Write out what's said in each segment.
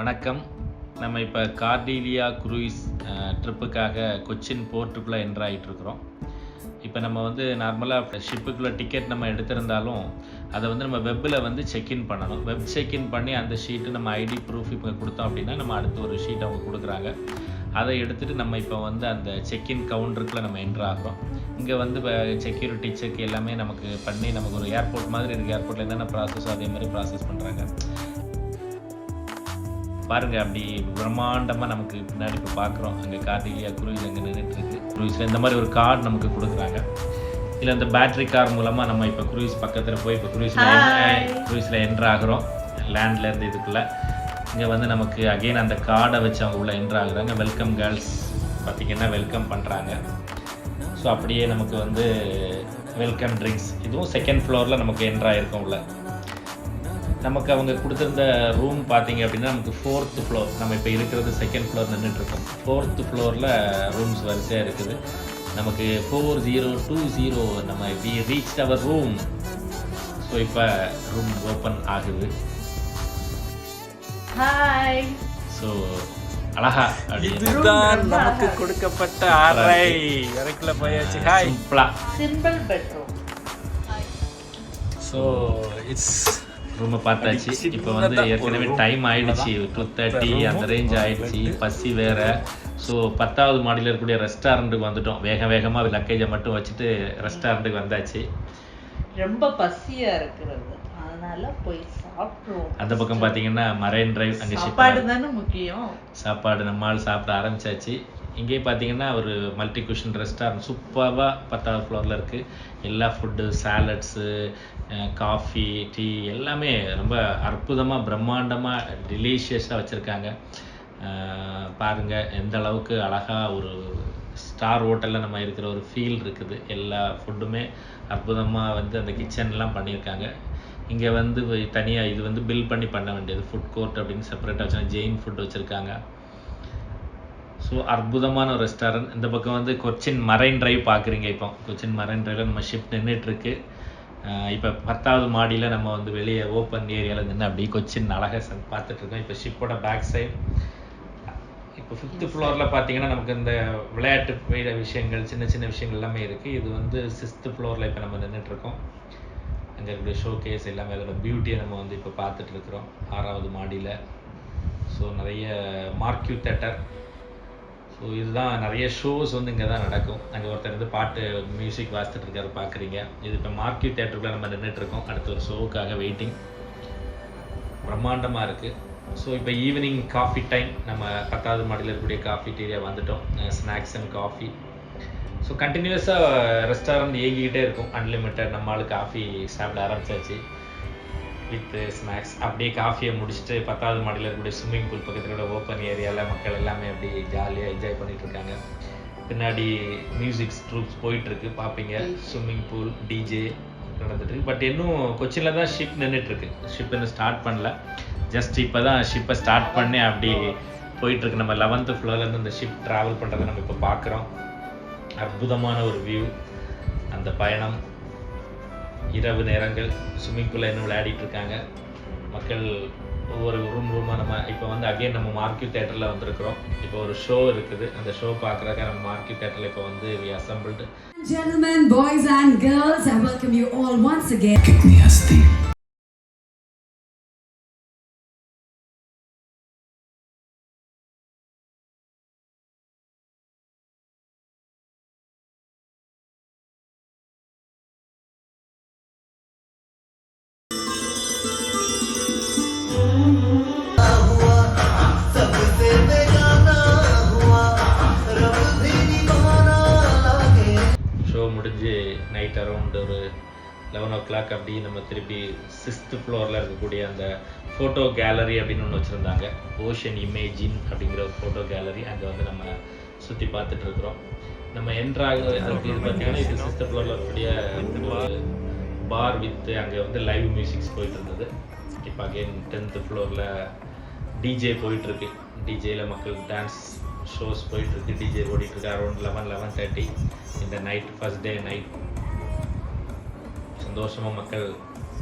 வணக்கம். நம்ம இப்போ கார்டிலியா குரூயிஸ் ட்ரிப்புக்காக கொச்சின் போர்ட்டுக்குள்ளே என்ட்ரு ஆகிட்டுருக்குறோம். இப்போ நம்ம வந்து நார்மலாக ஷிப்புக்குள்ளே டிக்கெட் நம்ம எடுத்திருந்தாலும் அதை வந்து நம்ம வெப்பில் வந்து செக்இன் பண்ணணும். வெப் செக்இன் பண்ணி அந்த ஷீட்டு நம்ம ஐடி ப்ரூஃப் இப்போ கொடுத்தோம் அப்படின்னா நம்ம அடுத்து ஒரு ஷீட் அவங்க கொடுக்குறாங்க. அதை எடுத்துகிட்டு நம்ம இப்போ வந்து அந்த செக்இன் கவுண்டருக்குள்ளே நம்ம என்ட்ரு ஆகிறோம். இங்கே வந்து செக்யூரிட்டி செக் எல்லாமே நமக்கு பண்ணி நமக்கு ஒரு ஏர்போர்ட் மாதிரி இருக்குது. ஏர்போர்ட்டில் என்னென்ன ப்ராசஸோ அதே மாதிரி ப்ராசஸ் பண்ணுறாங்க. பாருங்கள், அப்படி பிரம்மாண்டமாக நமக்கு பின்னாடி இப்போ பார்க்குறோம். அங்கே கார்டிலியா குரூயிஸ் அங்கே நின்றுட்டுருக்கு. குரூயிஸில் இந்த மாதிரி ஒரு கார்டு நமக்கு கொடுக்குறாங்க. இல்லை இந்த பேட்ரி கார் மூலமாக நம்ம இப்போ குரூயிஸ் பக்கத்தில் போய் இப்போ குரூயிஸில் என்ட்ரு ஆகிறோம். லேண்ட்லேருந்து இதுக்குள்ளே இங்கே வந்து நமக்கு அகெயின் அந்த கார்டை வச்சு அவங்க உள்ளே என்ட்ரு ஆகுறாங்க. வெல்கம் கேர்ள்ஸ் பார்த்திங்கன்னா வெல்கம் பண்ணுறாங்க. ஸோ அப்படியே நமக்கு வந்து வெல்கம் ட்ரிங்க்ஸ், இதுவும் செகண்ட் ஃப்ளோரில் நமக்கு என்ட்ரு ஆகிருக்கோம். உள்ள நமக்கு அவங்க கொடுத்துருந்த ரூம் பார்த்தீங்க அப்படின்னா நமக்கு 4th ஃப்ளோர். நம்ம இப்போ இருக்கிறது செகண்ட் ஃப்ளோர் நின்றுட்டுருக்கோம். 4th ஃப்ளோரில் ரூம்ஸ் வரிசையாக இருக்குது. நமக்கு 4020 நம்ம ரீச் அவர் ரூம். ஸோ இப்போ ரூம் ஓப்பன் ஆகுது. ஹாய். ஸோ அழகா இதுதான் நமக்கு கொடுக்கப்பட்ட அறை. அறைக்குள்ள போயாச்சு. Hi. Simple bedroom. So it's ரூமை பார்த்தாச்சு. இப்போ வந்து ஏற்கனவே டைம் ஆயிடுச்சு, 2:30 அந்த ரேஞ்ச் ஆயிடுச்சு. பசி வேற. ஸோ 10வது மாடியில் இருக்கக்கூடிய ரெஸ்டாரண்ட்டுக்கு வந்துட்டோம். வேகமாக லக்கேஜை மட்டும் வச்சுட்டு ரெஸ்டாரண்ட்டுக்கு வந்தாச்சு. ரொம்ப பசியா இருக்கிறது, அதனால போய் சாப்பிடுவோம். அந்த பக்கம் பார்த்தீங்கன்னா மரைன் டிரைவ், அங்கே சாப்பாடு தானே முக்கியம். சாப்பாடு நம்மால் சாப்பிட ஆரம்பிச்சாச்சு. இங்கே பார்த்தீங்கன்னா ஒரு மல்டி குஷன் ரெஸ்டாரண்ட் சூப்பராக 10வது ஃப்ளோரில் இருக்குது. எல்லா ஃபுட்டு, சாலட்ஸு, காஃபி, டீ எல்லாமே ரொம்ப அற்புதமாக பிரம்மாண்டமாக டெலிஷியஸாக வச்சுருக்காங்க. பாருங்கள் எந்த அளவுக்கு அழகாக ஒரு ஸ்டார் ஹோட்டலில் நம்ம இருக்கிற ஒரு ஃபீல் இருக்குது. எல்லா ஃபுட்டுமே அற்புதமாக வந்து அந்த கிச்சன்லாம் பண்ணியிருக்காங்க. இங்கே வந்து தனியாக இது வந்து பில் பண்ண வேண்டியது. ஃபுட் கோர்ட் அப்படின்னு செப்பரேட்டாக வச்சுருக்காங்க. ஜெயின் ஃபுட் வச்சுருக்காங்க. ஸோ அற்புதமான ஒரு ரெஸ்டாரண்ட். இந்த பக்கம் வந்து கொச்சின் மரைன் டிரைவ் பார்க்குறீங்க. இப்போ கொச்சின் மரைன் டிரைவில் நம்ம ஷிப் நின்றுட்டுருக்கு. இப்போ 10வது மாடியில் நம்ம வந்து வெளியே ஓப்பன் ஏரியாவில் நின்று அப்படியே கொச்சின் அழகாக பார்த்துட்ருக்கோம். இப்போ ஷிப்போட பேக் சைட். இப்போ 5th ஃப்ளோரில் பார்த்தீங்கன்னா நமக்கு இந்த விளையாட்டு விஷயங்கள், சின்ன விஷயங்கள் எல்லாமே இருக்குது. இது வந்து 6th ஃப்ளோரில் இப்போ நம்ம நின்றுட்டுருக்கோம். அங்கே இருக்கக்கூடிய ஷோ கேஸ் எல்லாமே அதோட பியூட்டியை நம்ம வந்து இப்போ பார்த்துட்ருக்குறோம் 6வது மாடியில். ஸோ நிறைய மார்க்யூ தேட்டர். ஸோ இதுதான் நிறைய ஷோஸ் வந்து இங்கே தான் நடக்கும். அங்கே ஒருத்தர் வந்து பாட்டு மியூசிக் வாசித்துட்டு இருக்காரு பார்க்குறீங்க. இது இப்போ மார்க்யூ தேட்டருக்குள்ளே நம்ம நின்றுட்டுருக்கோம். அடுத்த ஒரு ஷோவுக்காக வெயிட்டிங். பிரம்மாண்டமாக இருக்குது. ஸோ இப்போ ஈவினிங் காஃபி டைம். நம்ம 10வது மாடியில் இருக்கக்கூடிய காஃபி ஏரியா வந்துட்டோம். Snacks and coffee. ஸோ கண்டினியூஸாக ரெஸ்டாரண்ட் இயங்கிக்கிட்டே இருக்கும். அன்லிமிட்டட். நம்மளால் காஃபி சாப்பிட ஆரம்பிச்சாச்சு வித் ஸ்நாக்ஸ். அப்படியே காஃபியை முடிச்சுட்டு 10வது மாடியில் இருக்கக்கூடிய ஸ்விம்மிங் பூல் பக்கத்தில் ஓப்பன் ஏரியாவில் மக்கள் எல்லாமே அப்படி ஜாலியாக என்ஜாய் பண்ணிகிட்டு இருக்காங்க. பின்னாடி மியூசிக் ட்ரூப்ஸ் போயிட்டுருக்கு, பார்ப்பீங்க. ஸ்விம்மிங் பூல், டிஜே நடந்துட்டுருக்கு. பட் இன்னும் கொச்சினில் தான் ஷிப் நின்றுட்டுருக்கு. ஷிப் இன்னும் ஸ்டார்ட் பண்ணல. ஜஸ்ட் இப்போ தான் ஷிப்பை ஸ்டார்ட் பண்ணி அப்படி போயிட்டுருக்கு. நம்ம 11th ஃப்ளோர்லேருந்து இந்த ஷிப் ட்ராவல் பண்ணுறதை நம்ம இப்போ பார்க்குறோம். அற்புதமான ஒரு வியூ. அந்த பயணம், இரவு நேரங்கள், ஸ்விம்மிங் பூலில் இன்னும் விளையாடிட்டு இருக்காங்க மக்கள். ஒவ்வொரு ரூமாக நம்ம இப்போ வந்து அகைன் நம்ம மார்க்யூ தேட்டரில் வந்திருக்கிறோம். இப்போ ஒரு ஷோ இருக்குது. அந்த ஷோ பார்க்குறதுக்காக நம்ம மார்க்யூ தேட்டரில் இப்போ வந்து we assembled. Gentlemen, boys and girls, I welcome you all once again. Show முடிஞ்சு நைட் அரௌண்ட் ஒரு 11 o'clock அப்படி நம்ம திருப்பி 6th ஃப்ளோரில் இருக்கக்கூடிய அந்த ஃபோட்டோ கேலரி அப்படின்னு ஒன்று வச்சுருந்தாங்க. ஓஷன் இமேஜின் அப்படிங்கிற ஒரு ஃபோட்டோ கேலரி. அங்கே வந்து நம்ம சுற்றி பார்த்துட்டு இருக்கிறோம். நம்ம என்ட்ராக அதுக்கு பார்த்தீங்கன்னா இது 6th ஃப்ளோரில் இருக்கக்கூடிய பார் வித் அங்கே வந்து லைவ் மியூசிக்ஸ் போயிட்டு இருந்தது. இப்போ அகெயின் 10th ஃப்ளோரில் டிஜே போயிட்டுருக்கு. டிஜேயில் மக்கள் டான்ஸ் ஷோஸ் போயிட்டுருக்கு. டிஜே ஓடிட்டுருக்கு அரௌண்ட் 11-11:30 இந்த நைட், ஃபர்ஸ்ட் டே நைட். சந்தோஷமாக மக்கள்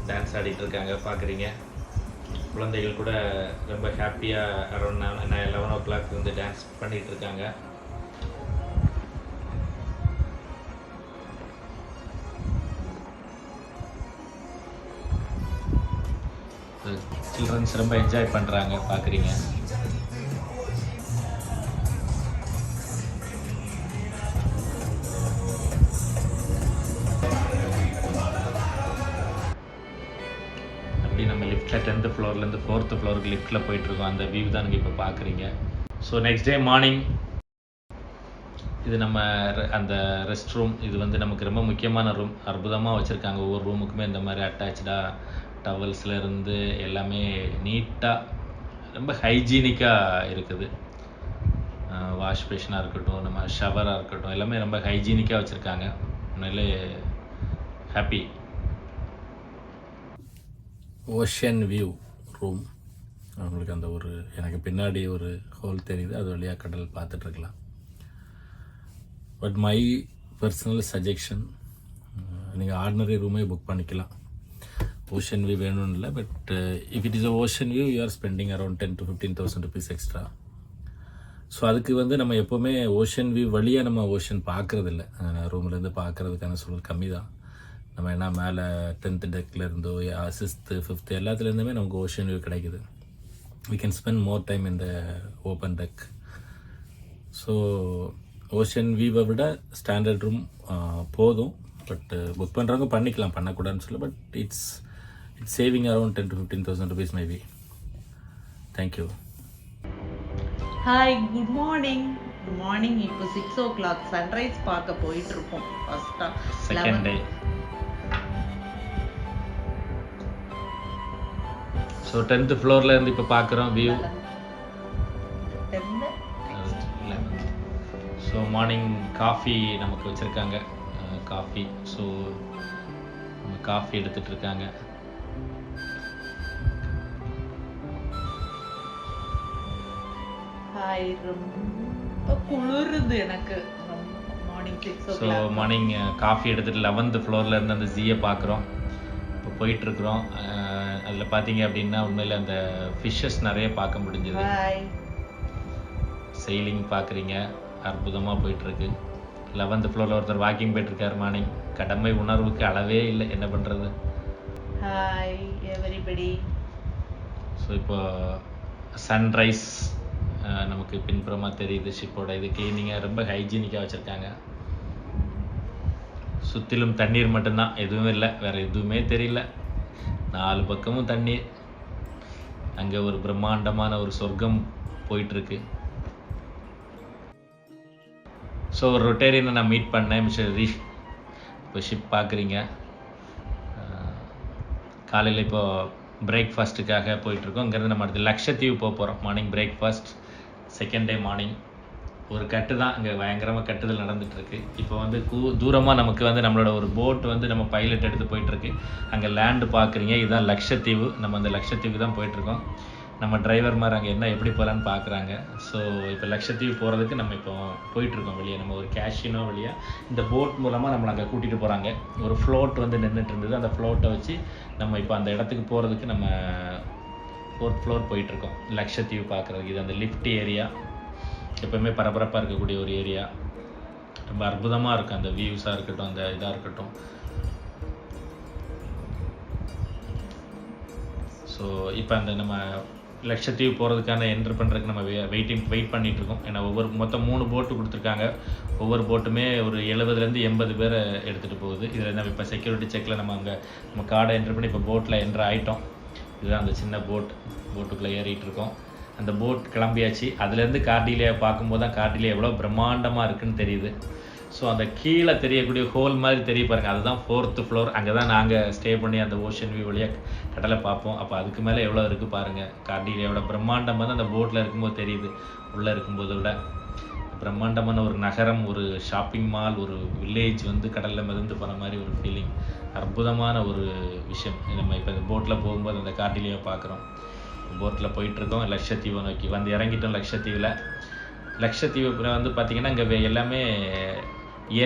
டான்ஸ் ஆடிட்டு இருக்காங்க, பார்க்குறீங்க. குழந்தைகள் கூட ரொம்ப ஹாப்பியாக அரௌண்ட் 11 o'clock வந்து டான்ஸ் பண்ணிகிட்டு இருக்காங்க. சில்ட்ரன்ஸ் ரொம்ப என்ஜாய் பண்ணுறாங்க, பார்க்குறீங்க. அப்படி நம்ம லிஃப்ட்டில் 10th floorலேருந்து 4th floorக்கு லிஃப்ட்டில் போயிட்டுருக்கோம். அந்த வியூ தான் நீங்கள் இப்போ பார்க்குறீங்க. ஸோ நெக்ஸ்ட் டே மார்னிங் இது நம்ம அந்த ரெஸ்ட் ரூம். இது வந்து நமக்கு ரொம்ப முக்கியமான ரூம். அற்புதமாக வச்சுருக்காங்க. ஒவ்வொரு ரூமுக்குமே இந்த மாதிரி அட்டாச்சாக டவல்ஸ்லேருந்து எல்லாமே நீட்டாக ரொம்ப ஹைஜீனிக்காக இருக்குது. வாஷ் பேஷனாக இருக்கட்டும், நம்ம ஷவராக இருக்கட்டும், எல்லாமே ரொம்ப ஹைஜீனிக்காக வச்சுருக்காங்க. உண்மையிலே ஹாப்பி. Ocean view room. உங்களுக்கு அந்த ஒரு எனக்கு பின்னாடி ஒரு ஹோல் தெரியுது, அது வழியாக கடல் பார்த்துட்ருக்கலாம். பட் மை பர்சனல் சஜெக்ஷன், நீங்கள் ஆர்டினரி ரூமே புக் பண்ணிக்கலாம். ஓஷன் வியூ வேணும்னு இல்லை. But if it is a ocean view you are spending around 10,000 to 15,000 rupees extra. So அதுக்கு வந்து நம்ம எப்போவுமே ஓஷன் வியூ வழியாக நம்ம ஓஷன் பார்க்குறதில்ல. ரூம்லேருந்து பார்க்குறதுக்கான சூழல் கம்மி தான். நம்ம என்ன மேலே 10th deckலேருந்தோ 6th 5th எல்லாத்துலேருந்துமே நமக்கு ஓஷன் வியூ கிடைக்குது. we can spend more time in the open deck. So ocean வியூவை விட ஸ்டாண்டர்ட் ரூம் போதும். பட் புக் பண்ணுறவங்க பண்ணிக்கலாம், பண்ணக்கூடாதுன்னு சொல்ல. But it's saving around 10,000 to 15,000 rupees maybe. Thank you. Hi, good morning. Good morning. இப்போ 6 o'clock சன்ரைஸ் பார்க்க போயிட்டு இருக்கோம். Second day. ஸோ 10th floorலேருந்து இப்போ பார்க்குறோம் வியூ. ஸோ மார்னிங் காஃபி நமக்கு வச்சுருக்காங்க. காஃபி. ஸோ காஃபி எடுத்துகிட்டு இருக்காங்க. ஹாய், ரொம்ப குளிருது எனக்கு. Morning 6 so o'clock. Morning coffee எடுத்துகிட்டு 11th floorலேருந்து அந்த ஜீயை பார்க்குறோம். இப்போ போயிட்டுருக்குறோம். அதில் பார்த்தீங்க அப்படின்னா உண்மையில் அந்த ஃபிஷ்ஷஸ் நிறைய பார்க்க முடிஞ்சது. ஹாய். செயிலிங் பார்க்குறீங்க, அற்புதமாக போயிட்டுருக்கு. 11th floorல ஒருத்தர் வாக்கிங் போயிட்டுருக்காரு. மார்னிங் கடமை உணர்வுக்கு அளவே இல்லை, என்ன பண்ணுறது. Hi everybody. ஸோ இப்போ சன்ரைஸ் நமக்கு பின்புறமாக தெரியுது. ஷிப்போட இது கிளீனிங்காக ரொம்ப ஹைஜீனிக்காக வச்சுருக்காங்க. சுற்றிலும் தண்ணீர் மட்டும்தான், எதுவும் இல்லை, வேறு எதுவுமே தெரியல. 4 பக்கமும் தண்ணீர். அங்கே ஒரு பிரம்மாண்டமான ஒரு சொர்க்கம் போயிட்டுருக்கு. ஸோ ஒரு ரொட்டேரியனை நான் மீட் பண்ணேன், மிஸ்டர் ரீஷ். இப்போ ஷிப் பார்க்குறீங்க. காலையில் இப்போது பிரேக்ஃபாஸ்ட்டுக்காக போயிட்டுருக்கோம். இங்கேருந்து நம்ம அடுத்து லக்ஷத்தீவு போக போகிறோம். Morning breakfast. Second day morning. ஒரு கட்டு தான் இங்கே பயங்கரமாக கட்டுதல் நடந்துகிட்ருக்கு. இப்போ வந்து தூரமாக நமக்கு வந்து நம்மளோட ஒரு போட் வந்து நம்ம பைலட் எடுத்து போயிட்டுருக்கு. அங்கே லேண்டு பார்க்குறீங்க. இதுதான் லக்ஷத்தீவு. நம்ம அந்த லக்ஷத்தீவுக்கு தான் போயிட்டுருக்கோம். நம்ம டிரைவர் மாதிரி அங்கே என்ன எப்படி போகலான்னு பார்க்குறாங்க. ஸோ இப்போ லக்ஷத்தீவு போகிறதுக்கு நம்ம இப்போ போயிட்டுருக்கோம் வெளியே. நம்ம ஒரு கேஷினோ வழியாக இந்த போட் மூலமாக நம்மளை அங்கே கூட்டிகிட்டு போகிறாங்க. ஒரு ஃப்ளோட் வந்து நின்றுட்டு இருந்தது. அந்த ஃப்ளோட்டை வச்சு நம்ம இப்போ அந்த இடத்துக்கு போகிறதுக்கு நம்ம 4th floor போயிட்டுருக்கோம். லக்ஷத்தீவு பார்க்குறதுக்கு. இது அந்த லிஃப்ட் ஏரியா. எப்போவுமே பரபரப்பாக இருக்கக்கூடிய ஒரு ஏரியா. ரொம்ப அற்புதமாக இருக்கும். அந்த வியூஸாக இருக்கட்டும், அந்த இதாக இருக்கட்டும். ஸோ இப்போ அந்த நம்ம லக்ஷத்தீவு போகிறதுக்கான என்ட்ரு பண்ணுறதுக்கு நம்ம வெயிட் பண்ணிகிட்ருக்கோம். ஏன்னா மொத்தம் 3 போட்டு கொடுத்துருக்காங்க. ஒவ்வொரு போட்டுமே ஒரு 70லேருந்து 80 பேரை எடுத்துகிட்டு போகுது. இதில் நம்ம இப்போ செக்யூரிட்டி செக்கில் நம்ம கார்டை என்ட்ரு பண்ணி இப்போ போட்டில் என்ட்ரு ஆகிட்டோம். இதுதான் அந்த சின்ன போட்டுக்குள்ளே ஏறிட்டு இருக்கோம். அந்த போட் கிளம்பியாச்சு. அதுலேருந்து கார்டிலியா பார்க்கும்போது தான் கார்டிலியா எவ்வளோ பிரம்மாண்டமாக இருக்குன்னு தெரியுது. ஸோ அந்த கீழே தெரியக்கூடிய ஹோல் மாதிரி தெரிய பாருங்கள், அதுதான் 4th floor. அங்கே தான் நாங்கள் ஸ்டே பண்ணி அந்த ஓஷன் வியூ வழியாக கடலை பார்ப்போம். அப்போ அதுக்கு மேலே எவ்வளோ இருக்குது பாருங்கள். கார்டிலியாவோட பிரம்மாண்டம் வந்து அந்த போட்டில் இருக்கும்போது தெரியுது. உள்ளே இருக்கும்போது விட பிரம்மாண்டமான ஒரு நகரம், ஒரு ஷாப்பிங் மால், ஒரு வில்லேஜ் வந்து கடலில் மிதந்து போன மாதிரி ஒரு ஃபீலிங். அற்புதமான ஒரு விஷயம். நம்ம இப்போ இந்த போட்டில் போகும்போது அந்த கார்டிலியாவை பார்க்குறோம். போட்டில் போயிட்டுருக்கோம். லக்ஷத்தீவை நோக்கி வந்து இறங்கிட்டோம். லக்ஷத்தீவு வந்து பார்த்திங்கன்னா இங்கே எல்லாமே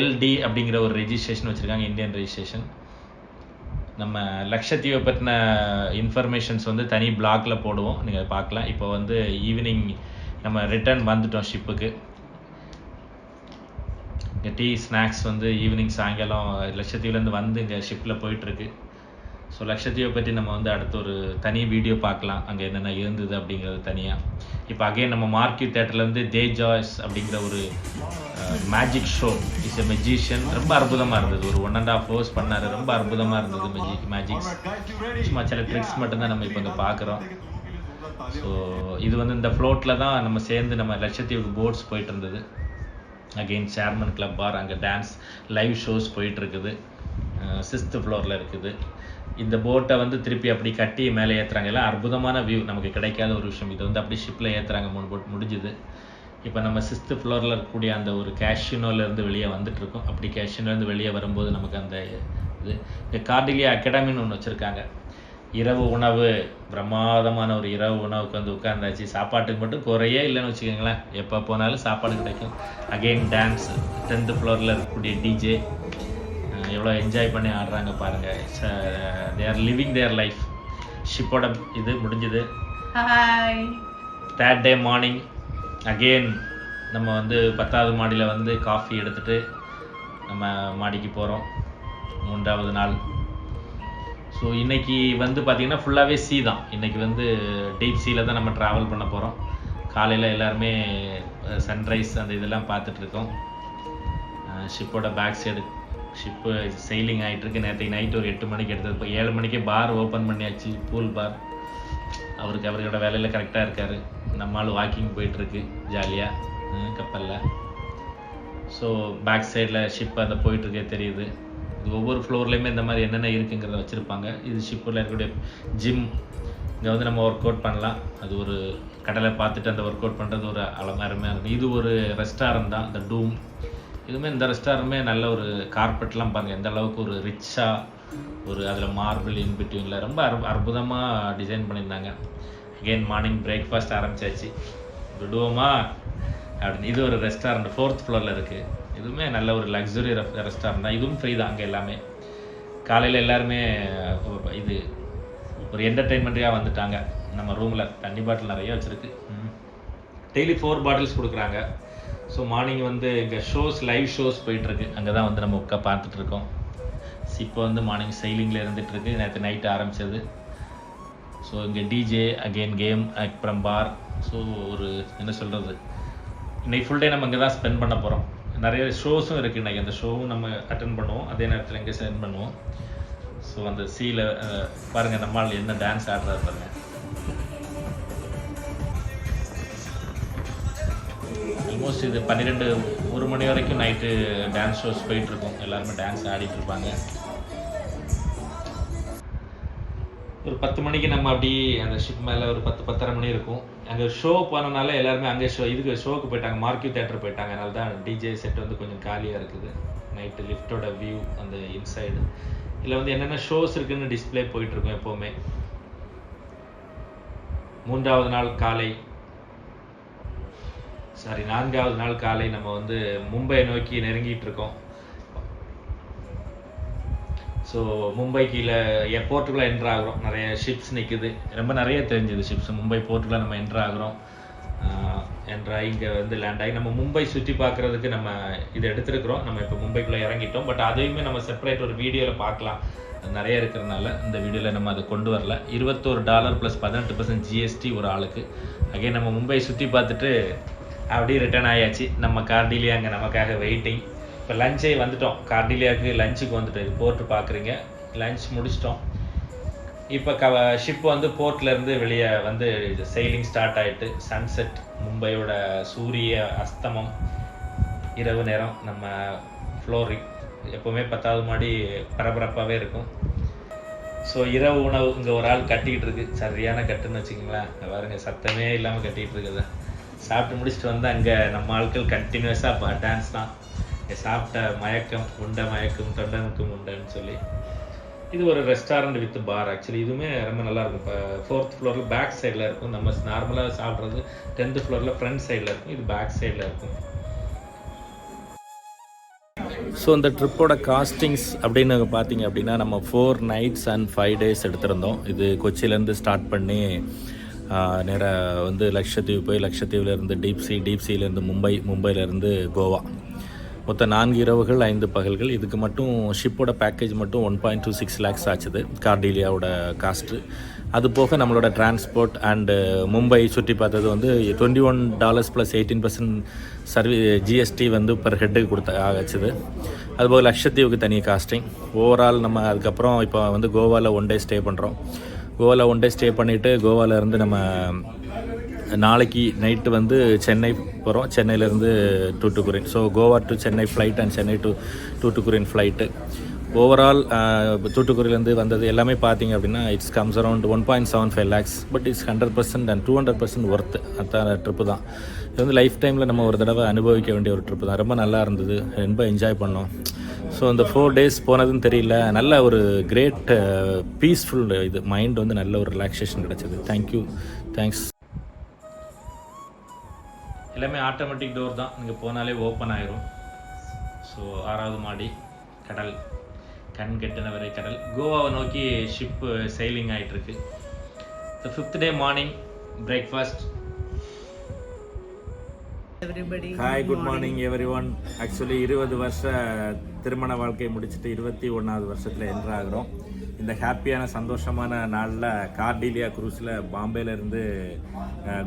LD அப்படிங்கிற ஒரு ரெஜிஸ்ட்ரேஷன் வச்சுருக்காங்க, இந்தியன் ரெஜிஸ்ட்ரேஷன். நம்ம லக்ஷத்தீவை பற்றின இன்ஃபர்மேஷன்ஸ் வந்து தனி பிளாக்ல போடுவோம், நீங்கள் பார்க்கலாம். இப்போ வந்து ஈவினிங் நம்ம ரிட்டர்ன் வந்துட்டோம் ஷிப்புக்கு. இங்கே டீ ஸ்நாக்ஸ் வந்து ஈவினிங் சாயங்காலம் லக்ஷத்தீவுலேருந்து வந்து இங்கே ஷிப்பில் போயிட்டுருக்கு. ஸோ லக்ஷத்தீவை பற்றி நம்ம வந்து அடுத்து ஒரு தனி வீடியோ பார்க்கலாம், அங்கே என்னென்ன இருந்தது அப்படிங்கிறது தனியாக. இப்போ அகைன் நம்ம மார்க்யூ தேட்டர்லேருந்து தேஜாய்ஸ் அப்படிங்கிற ஒரு magic show, is a magician. ரொம்ப அற்புதமாக இருந்தது. ஒரு 1.5 hours பண்ணார். ரொம்ப அற்புதமாக இருந்தது மேஜிக்ஸ். சும்மா சில ட்ரிக்ஸ் மட்டும்தான் நம்ம இப்போ இங்கே பார்க்குறோம். ஸோ இது வந்து இந்த ஃப்ளோட்டில் தான் நம்ம சேர்ந்து நம்ம லட்சத்தீவுக்கு போட்ஸ் போயிட்டு இருந்தது. அகெயின் சேர்மன் கிளப் பார், அங்கே டான்ஸ் லைவ் ஷோஸ் போயிட்டுருக்குது. 6th ஃப்ளோரில் இருக்குது. இந்த போட்டை வந்து திருப்பி அப்படி கட்டி மேலே ஏற்றுறாங்க. எல்லாம் அற்புதமான வியூ, நமக்கு கிடைக்காத ஒரு விஷயம். இது வந்து அப்படி ஷிப்பில் ஏற்றுறாங்க. 3 போட் முடிஞ்சுது. இப்போ நம்ம 6th ஃப்ளோரில் இருக்கக்கூடிய அந்த ஒரு கேஷினோலேருந்து வெளியே வந்துட்டுருக்கோம். அப்படி கேஷினோலேருந்து வெளியே வரும்போது நமக்கு அந்த இது இந்த கார்டிலியா அகாடமின்னு ஒன்று வச்சுருக்காங்க. இரவு உணவு, பிரமாதமான ஒரு இரவு உணவுக்கு வந்து உட்கார்ந்தாச்சு. சாப்பாட்டுக்கு மட்டும் குறையே இல்லைன்னு வச்சுக்கோங்களேன். எப்போ போனாலும் சாப்பாடு கிடைக்கும். அகெயின் டான்ஸ், 10th ஃப்ளோரில் இருக்கக்கூடிய டிஜே எவ்வளோ என்ஜாய் பண்ணி ஆடுறாங்க பாருங்கள். They are living their life. ஷிப்போட இது முடிஞ்சுது. Hi. 3rd day morning again நம்ம வந்து 10வது மாடியில் வந்து காஃபி எடுத்துகிட்டு நம்ம மாடிக்கு போகிறோம். 3வது நாள். ஸோ இன்றைக்கி வந்து பார்த்திங்கன்னா ஃபுல்லாகவே சீ தான். இன்றைக்கி வந்து டீப் சீயில் தான் நம்ம ட்ராவல் பண்ண போகிறோம். காலையில் எல்லாருமே சன்ரைஸ் அந்த இதெல்லாம் பார்த்துட்ருக்கோம். ஷிப்போட பேக் சைடு ஷிப்பு செயிலிங் ஆகிட்டுருக்கு. நேற்று நைட்டு ஒரு 8 மணிக்கு எடுத்தது. இப்போ 7 மணிக்கே பார் ஓப்பன் பண்ணியாச்சு, பூல் பார். அவரோட வேலையில் கரெக்டாக இருக்கார். நம்மளும் வாக்கிங் போயிட்டுருக்கு ஜாலியாக கப்பலில். ஸோ பேக் சைடில் ஷிப் அந்த போயிட்டுருக்கே தெரியுது. இது ஒவ்வொரு ஃப்ளோர்லேயுமே இந்த மாதிரி என்னென்ன இருக்குங்கிறத வச்சுருப்பாங்க. இது ஷிப்பில் இருக்கக்கூடிய ஜிம். இங்கே வந்து நம்ம ஒர்க் அவுட் பண்ணலாம். அது ஒரு கடலை பார்த்துட்டு அந்த ஒர்க் அவுட் பண்ணுறது ஒரு அருமையாக இருக்கும். இது ஒரு ரெஸ்டாரண்ட் தான், இந்த டூம். இதுவுமே இந்த ரெஸ்டாரண்ட்டுமே நல்ல ஒரு கார்பெட்லாம் பாருங்கள் எந்த அளவுக்கு ஒரு ரிச்சாக ஒரு அதில் மார்பிள் இன்பிட்வீனில் ரொம்ப அற்புதமாக டிசைன் பண்ணியிருந்தாங்க. அகெயின் மார்னிங் பிரேக்ஃபாஸ்ட் ஆரம்பிச்சாச்சு. விடுவோமா அப்படின்னு. இது ஒரு ரெஸ்டாரண்ட் 4th ஃப்ளோரில் இருக்குது. இதுவுமே நல்ல ஒரு லக்ஸுரி ரெஸ்டாரண்ட் தான். இதுவும் ஃப்ரீ தான் அங்கே எல்லாமே. காலையில் எல்லாருமே இது ஒரு என்டர்டெயின்மெண்ட்டாக வந்துட்டாங்க. நம்ம ரூமில் தண்ணி பாட்டில் நிறைய வச்சுருக்கு. டெய்லி 4 பாட்டில்ஸ் கொடுக்குறாங்க. ஸோ மார்னிங் வந்து இங்கே ஷோஸ், லைவ் ஷோஸ் போயிட்டுருக்கு. அங்கே தான் வந்து நம்ம பார்த்துட்ருக்கோம். இப்போ வந்து மார்னிங் செயிலிங்கில் இருந்துகிட்ருக்கு. நேற்று நைட்டு ஆரம்பித்தது. ஸோ இங்கே டிஜே, அகெயின் கேம், அப்புறம் பார். ஸோ ஒரு என்ன சொல்கிறது, இன்றைக்கி ஃபுல் டே நம்ம இங்கே தான் ஸ்பெண்ட் பண்ண போகிறோம். நிறைய ஷோஸும் இருக்குது இன்றைக்கி. அந்த ஷோவும் நம்ம அட்டன் பண்ணுவோம். அதே நேரத்தில் இங்கே ஸ்பெண்ட் பண்ணுவோம். ஸோ அந்த சீல பாருங்கள் நம்மால் என்ன டான்ஸ் ஆடுறாரு பாருங்கள். ஆல்மோஸ்ட் இது 12-1 மணி வரைக்கும் நைட்டு டான்ஸ் ஷோஸ் போயிட்டுருக்கோம். எல்லாருமே டான்ஸ் ஆடிட்டு இருப்பாங்க. ஒரு 10 மணிக்கு நம்ம அப்படி அந்த ஷிப் மேலே ஒரு 10-10:30 மணி இருக்கும். அங்கே ஷோ போனனால எல்லாருமே அங்கே ஷோக்கு போயிட்டாங்க. மார்க்யூ தேட்டர் போயிட்டாங்க. அதனால தான் டிஜே செட் வந்து கொஞ்சம் காலியாக இருக்குது. நைட்டு லிஃப்டோட வியூ அந்த இன்சைடு இதில் வந்து என்னென்ன ஷோஸ் இருக்குதுன்னு டிஸ்பிளே போயிட்டுருக்கோம் எப்போவுமே. 4வது நாள் காலை நம்ம வந்து மும்பை நோக்கி நெருங்கிட்டு இருக்கோம். ஸோ மும்பைக்குள்ள போர்ட்டுக்குள்ளே என்ட்ரு ஆகிறோம். நிறைய ஷிப்ஸ் நிற்குது. ரொம்ப நிறைய தெரிஞ்சது ஷிப்ஸ். மும்பை போர்ட்டுக்குள்ளே நம்ம என்ட்ரு ஆகிறோம். என்ட்ராகி இங்கே வந்து லேண்ட் ஆகி நம்ம மும்பை சுற்றி பார்க்குறதுக்கு நம்ம இதை எடுத்துருக்குறோம். நம்ம இப்போ மும்பைக்குள்ளே இறங்கிட்டோம். பட் அதையுமே நம்ம செப்பரேட் ஒரு வீடியோவில் பார்க்கலாம். நிறைய இருக்கிறதுனால இந்த வீடியோவில் நம்ம அதை கொண்டு வரல. $21 + 18% GST ஒரு ஆளுக்கு. அகைன் நம்ம மும்பை சுற்றி பார்த்துட்டு அப்படியே ரிட்டர்ன் ஆயாச்சு. நம்ம கார்டிலியா அங்கே நமக்காக வெயிட்டிங். இப்போ லஞ்சே வந்துட்டோம். கார்டிலியாவுக்கு லஞ்சுக்கு வந்துட்டோம். இது போர்ட்டு பார்க்குறீங்க. லஞ்ச் முடிச்சிட்டோம். இப்போ ஷிப் வந்து போர்ட்லேருந்து வெளியே வந்து செயிலிங் ஸ்டார்ட் ஆகிட்டு சன்செட், மும்பையோட சூரிய அஸ்தமம், இரவு நேரம். நம்ம ஃப்ளோரிங் எப்போவுமே 10வது மாடி பரபரப்பாகவே இருக்கும். ஸோ இரவு உணவு இங்கே ஒரு ஆள் கட்டிக்கிட்டு இருக்கு. சரியான கட்டுன்னு வச்சுக்கிங்களேன். பாருங்க சத்தமே இல்லாமல் கட்டிகிட்டு இருக்குது. சாப்பிட்டு முடிச்சுட்டு வந்து அங்கே நம்ம ஆட்கள் கண்டினியூஸாக டான்ஸ் தான். சாப்பிட்ட மயக்கம், உண்டை மயக்கம், தொண்டனுக்கும் உண்டைன்னு சொல்லி. இது ஒரு ரெஸ்டாரண்ட் வித் பார். ஆக்சுவலி இதுவுமே ரொம்ப நல்லாயிருக்கும். இப்போ 4th ஃப்ளோரில் பேக் சைடில் இருக்கும். நம்ம நார்மலாக சாப்பிட்றது 10th ஃப்ளோரில் ஃப்ரண்ட் சைடில் இருக்கும். இது பேக் சைடில் இருக்கும். ஸோ இந்த ட்ரிப்போட காஸ்டிங்ஸ் அப்படின்னு பார்த்தீங்க அப்படின்னா நம்ம 4 nights and 5 days எடுத்திருந்தோம். இது கொச்சியிலேருந்து ஸ்டார்ட் பண்ணி நேராக வந்து லக்ஷத்தீவு போய் லக்ஷத்தீவுலேருந்து டீப்சியிலேருந்து மும்பையிலேருந்து கோவா, மொத்தம் 4 இரவுகள் 5 பகல்கள். இதுக்கு மட்டும் ஷிப்போட பேக்கேஜ் மட்டும் 1.26 lakhs ஆச்சுது, கார்டீலியாவோட காஸ்ட்டு. அது போக நம்மளோட டிரான்ஸ்போர்ட் அண்டு மும்பை சுற்றி பார்த்தது வந்து $21 + 18% ஜிஎஸ்டி வந்து பர் ஹெட்டுக்கு ஆச்சுது. அதுபோக லக்ஷத்தீவுக்கு தனி காஸ்டிங். ஓவரால் நம்ம அதுக்கப்புறம் இப்போ வந்து கோவாவில் 1 day ஸ்டே பண்ணுறோம். கோவாவில் 1 day ஸ்டே பண்ணிவிட்டு கோவாவிலேருந்து நம்ம நாளைக்கு நைட்டு வந்து சென்னை போகிறோம். சென்னையிலேருந்து Tuticorin. So Goa to Chennai flight and Chennai to Tuticorin flight. Overall தூத்துக்குடியிலேருந்து வந்தது எல்லாமே பார்த்தீங்க அப்படின்னா it's comes around 1.75 lakhs. But it's 100% and 200% worth. அதான் ட்ரிப்பு தான். இது வந்து லைஃப் டைமில் நம்ம ஒரு தடவை அனுபவிக்க வேண்டிய ஒரு ட்ரிப்பு தான். ரொம்ப நல்லா இருந்தது, ரொம்ப என்ஜாய் பண்ணோம். ஸோ இந்த 4 days போனதுன்னு தெரியல. நல்ல ஒரு கிரேட் பீஸ்ஃபுல் இது மைண்ட் வந்து நல்ல ஒரு ரிலாக்ஸேஷன் கிடச்சிது. தேங்க்ஸ். எல்லாமே ஆட்டோமேட்டிக் டோர் தான், நீங்கள் போனாலே ஓப்பன் ஆயிரும். ஸோ 6வது மாடி, கடல், கண் கெட்டின வரை கடல். கோவாவை நோக்கி ஷிப்பு செயிலிங் ஆகிட்டுருக்கு. த 5th day morning breakfast. Hi, good morning every one. Actually 20 வருஷ திருமண வாழ்க்கையை முடிச்சுட்டு 21வது வருஷத்தில் என்ட்ரு ஆகிறோம். இந்த ஹாப்பியான சந்தோஷமான நாளில் கார்டீலியா க்ரூஸில் பாம்பேலேருந்து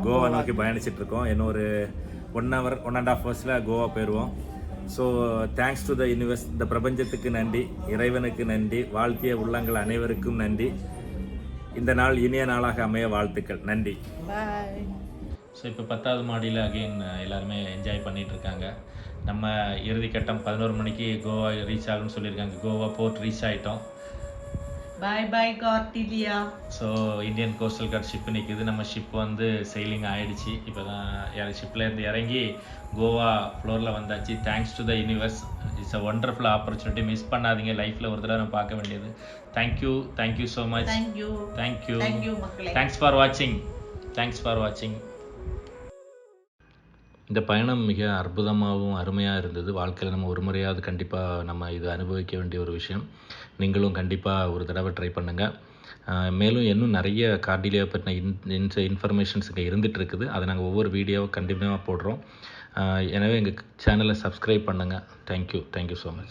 கோவா நோக்கி பயணிச்சிட்ருக்கோம். இன்னொரு 1 hour 1.5 hours கோவா போயிடுவோம். So thanks to the universe. இந்த பிரபஞ்சத்துக்கு நன்றி, இறைவனுக்கு நன்றி, வாழ்த்திய உள்ளங்கள் அனைவருக்கும் நன்றி. இந்த நாள் இனிய நாளாக அமைய வாழ்த்துக்கள். நன்றி. பாய். ஸோ இப்போ 10வது மாடியில் அகெயின் எல்லாருமே என்ஜாய் பண்ணிகிட்ருக்காங்க. நம்ம இறுதிக்கட்டம் 11 மணிக்கு கோவா ரீச் ஆகும்னு சொல்லியிருக்காங்க. கோவா போர்ட் ரீச் ஆகிட்டோம். Bye Cordelia. So Indian coastal guard ship நிற்குது. நம்ம ஷிப் வந்து செயிலிங் ஆகிடுச்சு. இப்போ தான் ஷிப்லேருந்து இறங்கி கோவா ஃப்ளோரில் வந்தாச்சு. Thanks to the universe. It's a wonderful opportunity. Miss பண்ணாதீங்க, லைஃப்பில் ஒரு தடவை பார்க்க வேண்டியது. Thank you so much. தேங்க்யூ மக்களே. தேங்க்ஸ் ஃபார் வாட்சிங். இந்த பயணம் மிக அற்புதமாகவும் அருமையாக இருந்தது. வாழ்க்கையில் நம்ம ஒரு முறையாவது கண்டிப்பாக நம்ம இது அனுபவிக்க வேண்டிய ஒரு விஷயம். நீங்களும் கண்டிப்பாக ஒரு தடவை ட்ரை பண்ணுங்கள். மேலும் இன்னும் நிறைய கார்டீலியா பற்றின இன்ஃபர்மேஷன்ஸ் இங்கே இருந்துகிட்டு இருக்குது. அதை நாங்கள் ஒவ்வொரு வீடியோவும் கண்டிப்பாக போடுறோம். எனவே எங்கள் சேனலை சப்ஸ்கிரைப் பண்ணுங்கள். Thank you so much.